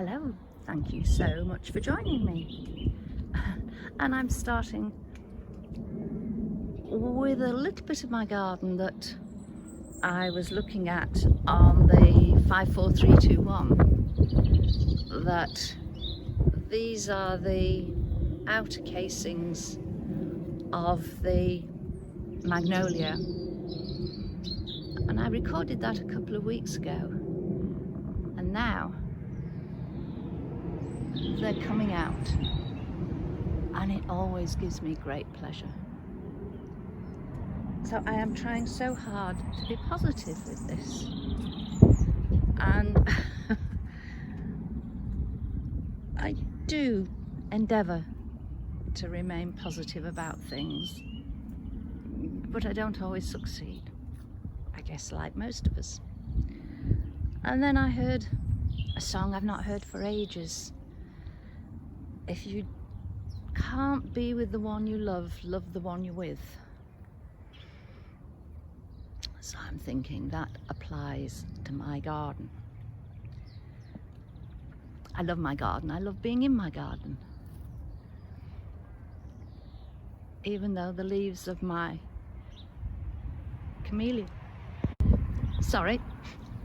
Hello, thank you so much for joining me. And I'm starting with a little bit of my garden that I was looking at on the 54321. That these are the outer casings of the magnolia, and I recorded that a couple of weeks ago, and now they're coming out, and it always gives me great pleasure. So I am trying so hard to be positive with this, and I do endeavour to remain positive about things, but I don't always succeed, I guess, like most of us. And then I heard a song I've not heard for ages. If you can't be with the one you love, love the one you're with. So I'm thinking that applies to my garden. I love my garden. I love being in my garden. Even though the leaves of my camellia... Sorry,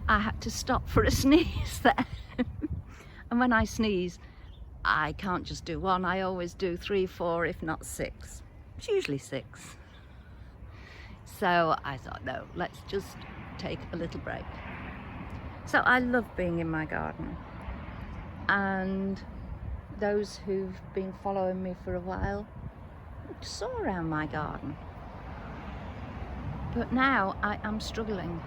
I had to stop for a sneeze there. And when I sneeze, I can't just do one. I always do 3, 4, if not 6. It's usually 6. So I thought, no, let's just take a little break. So I love being in my garden. And those who've been following me for a while saw around my garden. But now I am struggling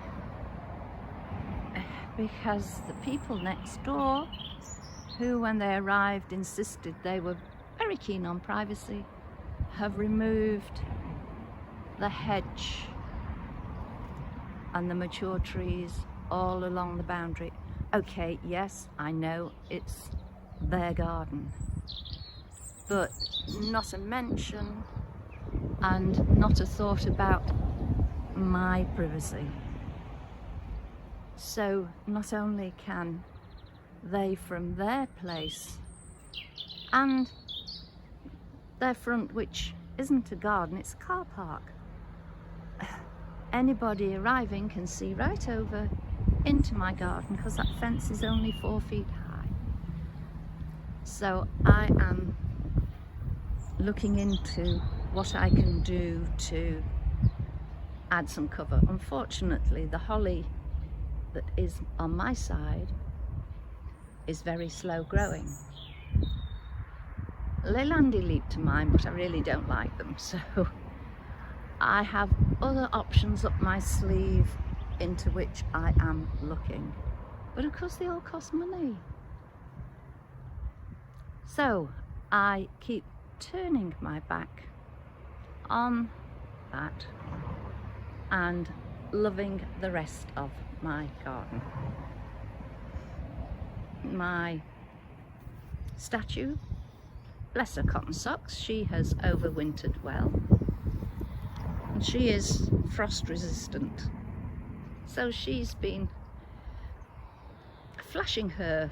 because the people next door, who when they arrived insisted they were very keen on privacy, have removed the hedge and the mature trees all along the boundary. Okay, yes, I know it's their garden, but not a mention and not a thought about my privacy. So not only can they, from their place and their front, which isn't a garden, it's a car park, anybody arriving can see right over into my garden because that fence is only 4 feet high. So I am looking into what I can do to add some cover. Unfortunately, the holly that is on my side is very slow growing. Leylandii leap to mind, but I really don't like them, so I have other options up my sleeve into which I am looking. But of course they all cost money. So I keep turning my back on that and loving the rest of my garden. My statue, bless her cotton socks, she has overwintered well. And she is frost resistant. So she's been flashing her,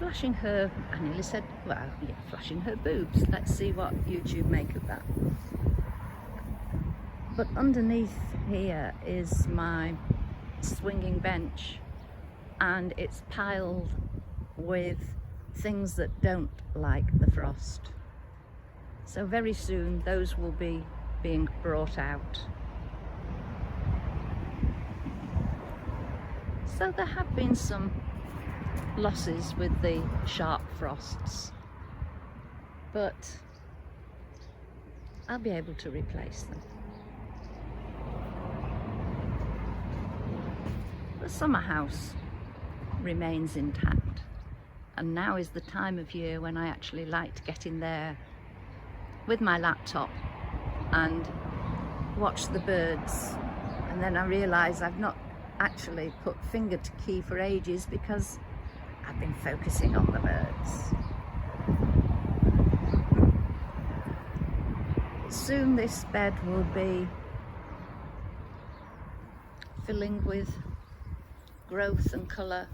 I nearly said, well, yeah, flashing her boobs. Let's see what YouTube make of that. But underneath here is my swinging bench, and it's piled with things that don't like the frost. So very soon those will be being brought out. So there have been some losses with the sharp frosts, but I'll be able to replace them. The summer house remains intact, and now is the time of year when I actually like to get in there with my laptop and watch the birds. And then I realise I've not actually put finger to key for ages because I've been focusing on the birds. Soon this bed will be filling with growth and colour.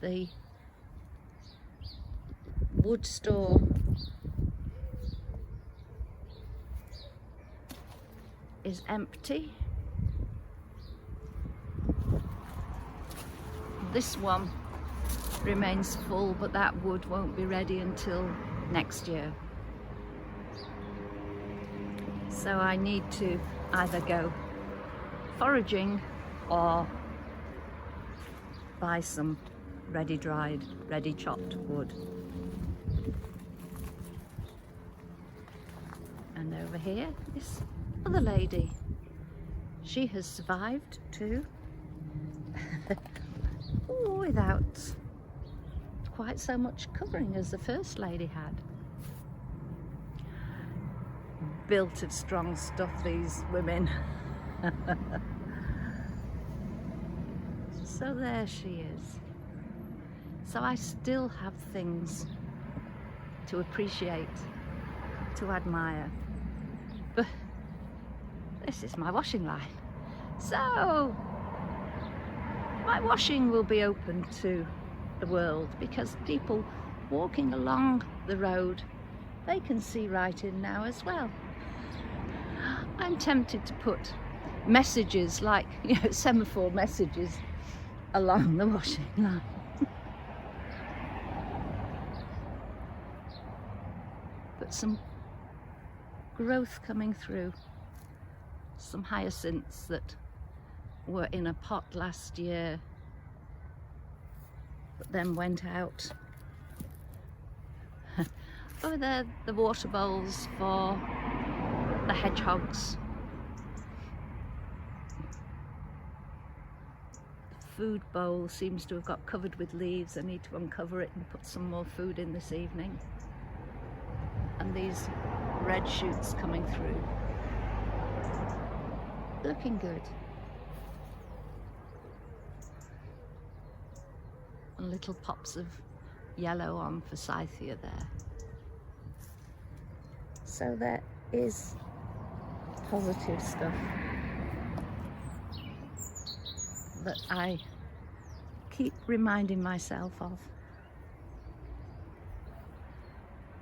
The wood store is empty. This one remains full, but that wood won't be ready until next year. So I need to either go foraging or buy some ready dried, ready chopped wood. And over here, this other lady, she has survived too. Without quite so much covering as the first lady had. Built of strong stuff, these women. So there she is. So I still have things to appreciate, to admire. But this is my washing line. So my washing will be open to the world, because people walking along the road, they can see right in now as well. I'm tempted to put messages like, semaphore messages along the washing line. But some growth coming through, some hyacinths that were in a pot last year but then went out. Oh, they're the water bowls for the hedgehogs. The food bowl seems to have got covered with leaves. I need to uncover it and put some more food in this evening. And these red shoots coming through. Looking good. And little pops of yellow on forsythia there. So there is positive stuff that I keep reminding myself of.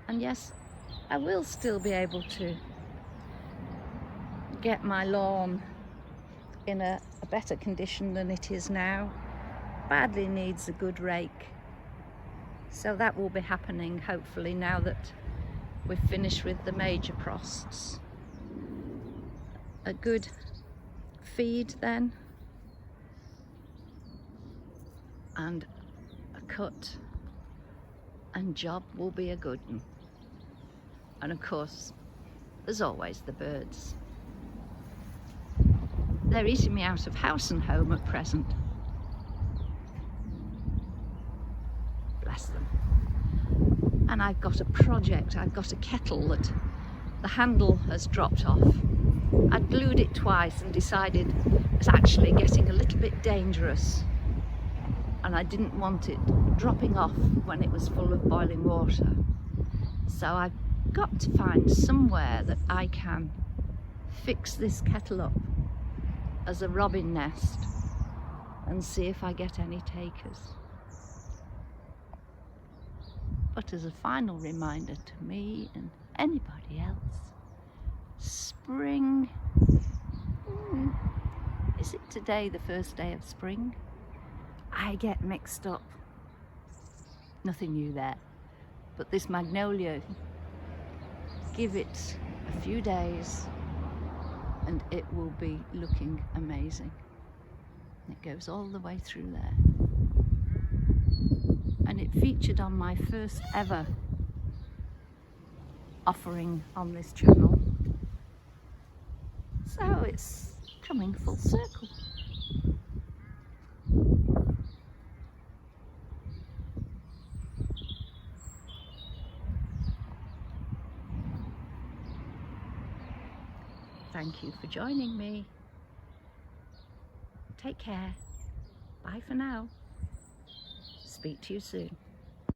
And yes, I will still be able to get my lawn in a better condition than it is now. Badly needs a good rake. So that will be happening hopefully now that we've finished with the major frosts. A good feed then, and a cut and job will be a good one. And of course, there's always the birds. They're eating me out of house and home at present. Bless them. And I've got a project, I've got a kettle that the handle has dropped off. I glued it twice and decided it's actually getting a little bit dangerous, and I didn't want it dropping off when it was full of boiling water. So I've got to find somewhere that I can fix this kettle up as a robin nest and see if I get any takers. But as a final reminder to me and anybody else, spring, is it today the first day of spring? I get mixed up. Nothing new there. But this magnolia, give it a few days and it will be looking amazing. It goes all the way through there. And it featured on my first ever offering on this channel. So it's coming full circle. Thank you for joining me. Take care. Bye for now. Speak to you soon.